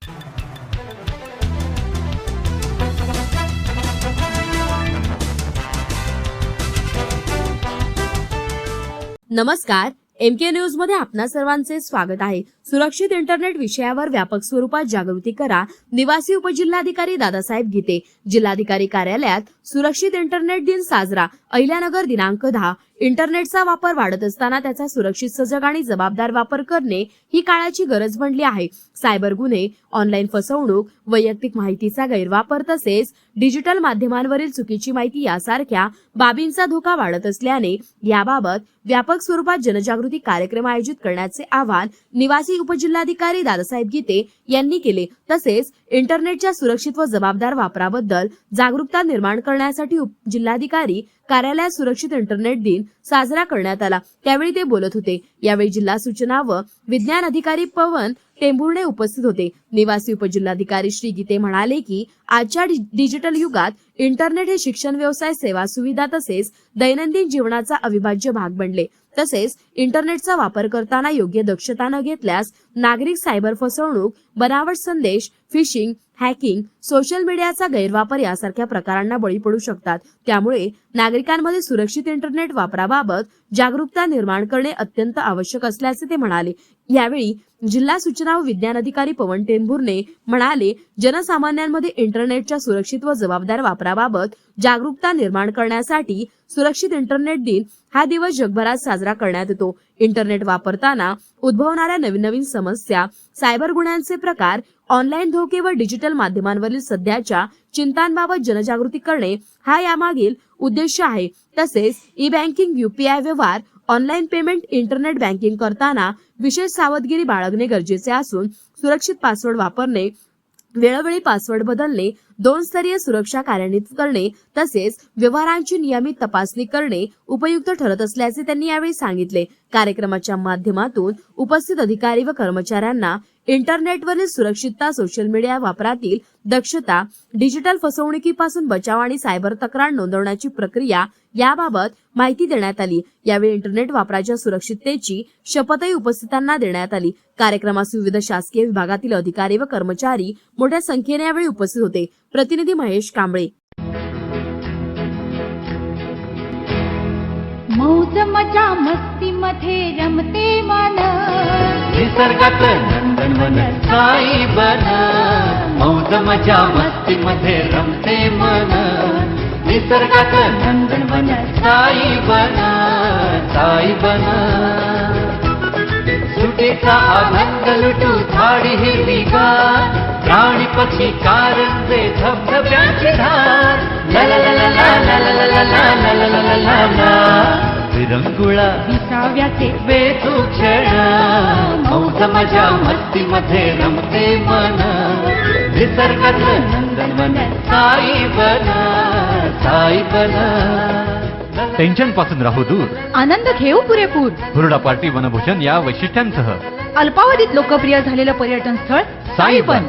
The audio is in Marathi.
नमस्कार, एमके न्यूज मध्ये आपणा सर्वांचे स्वागत आहे। सुरक्षित इंटरनेट विषयावर व्यापक स्वरूपात जागृती करा। निवासी उपजिल्हाधिकारी दादासाहेब गीते। जिल्हाधिकारी कार्यालयात सुरक्षित इंटरनेट दिन साजरा। अहिल्यानगर दिनांक 10। इंटरनेटचा वापर वाढत असताना त्याचा सुरक्षित, सजग आणि जबाबदार वापर करणे ही काळाची गरज बनली आहे। सायबर गुन्हे, ऑनलाईन फसवणूक, वैयक्तिक माहितीचा गैरवापर तसेच डिजिटल माध्यमांवरील चुकीची माहिती यासारख्या बाबींचा धोका वाढत असल्याने याबाबत व्यापक स्वरूपात जनजागृती कार्यक्रम आयोजित करण्याचे आवाहन निवासी उपजिल्हाधिकारी दादासाहेब गीते यांनी केले। तसेच इंटरनेटच्या सुरक्षित व जबाबदार वापराबद्दल जागरूकता निर्माण करण्यासाठी जिल्हाधिकारी कार्यालयात सुरक्षित इंटरनेट दिन साजरा करण्यात आला। त्यावेळी ते बोलत होते। यावेळी जिल्हा सूचना व विज्ञान अधिकारी पवन टेंभुर्णे उपस्थित होते। निवासी उपजिल्हाधिकारी श्री गीते म्हणाले की आजच्या डिजिटल युगात इंटरनेट हे शिक्षण, व्यवसाय, सेवा, सुविधा तसेच दैनंदिन जीवनाचा अविभाज्य भाग बनले। तसेच इंटरनेटचा वापर करताना योग्य दक्षता न घेतल्यास नागरिक सायबर फसवणूक, बनावट संदेश, फिशिंग, हॅकिंग, सोशल मीडियाचा गैरवापर यासारख्या प्रकारांना बळी पडू शकतात। त्यामुळे नागरिकांमध्ये सुरक्षित इंटरनेट वापराबाबत जागरूकता निर्माण करणे अत्यंत आवश्यक असल्याचे ते म्हणाले। यावेळी जिल्हा सूचना व विज्ञान अधिकारी पवन टेंभुर्णे म्हणाले, जनसामान्यांमध्ये इंटरनेटच्या सुरक्षित व जबाबदार वापराबाबत जागरूकता निर्माण करण्यासाठी सुरक्षित इंटरनेट दिन हा दिवस जगभरात साजरा करण्यात येतो। इंटरनेट वापरताना उद्भवणाऱ्या नवीन समस्या, सायबर गुन्ह्यांचे प्रकार, ऑनलाईन धोके व डिजिटल माध्यमांवरील सध्याच्या चिंतांबाबत जनजागृती करणे हा यामागील उद्देश आहे। तसेच ई बँकिंग, यूपीआय व्यवहार, ऑनलाईन पेमेंट, इंटरनेट बँकिंग करताना विशेष सावधगिरी बाळगणे गरजेचे असून सुरक्षित पासवर्ड वापरणे, वेळोवेळी पासवर्ड बदलणे, 2 स्तरीय सुरक्षा कार्यान्वित करणे तसेच व्यवहारांची नियमित तपासणी करणे उपयुक्त ठरत असल्याचे त्यांनी यावेळी सांगितले। कार्यक्रमाच्या माध्यमातून उपस्थित अधिकारी व कर्मचाऱ्यांना इंटरनेटवरील सुरक्षितता, सोशल मीडिया वापरातील दक्षता, डिजिटल फसवणुकीपासून बचाव आणि सायबर तक्रार नोंदवण्याची प्रक्रिया याबाबत माहिती देण्यात आली। यावेळी इंटरनेट वापराच्या सुरक्षिततेची शपथही उपस्थितांना देण्यात आली। कार्यक्रमास विविध शासकीय विभागातील अधिकारी व कर्मचारी मोठ्या संख्येने यावेळी उपस्थित होते। प्रतिनिधी महेश कांबळे। मौज मजा मस्ती मध्ये रमते मन, निसर्गात नंदनवन साई बन। मौज मजा मस्ती मध्ये रमते मन, निसर्गात नंदनवन साई बन, साई बन। सुटीचा आनंद लुटू झाडी हिरवीगार, प्राणी पक्षी कारंजे धबधब्याची धार। ला ला ला ला ला ला ला ला ला ला ला ला ला ला। विरंगुळा विसाव्याचे वेधू क्षण, मौज मजा मस्ती मध्ये रमते मन, निसर्गात नंदनवन साई बन, साई बन। टेन्शन पासून राहू दूर, आनंद घेऊ पुरेपूर। हुरडा पार्टी, वनभोजन या वैशिष्ट्यांसह अल्पावधीत लोकप्रिय झालेलं पर्यटन स्थळ साईबन।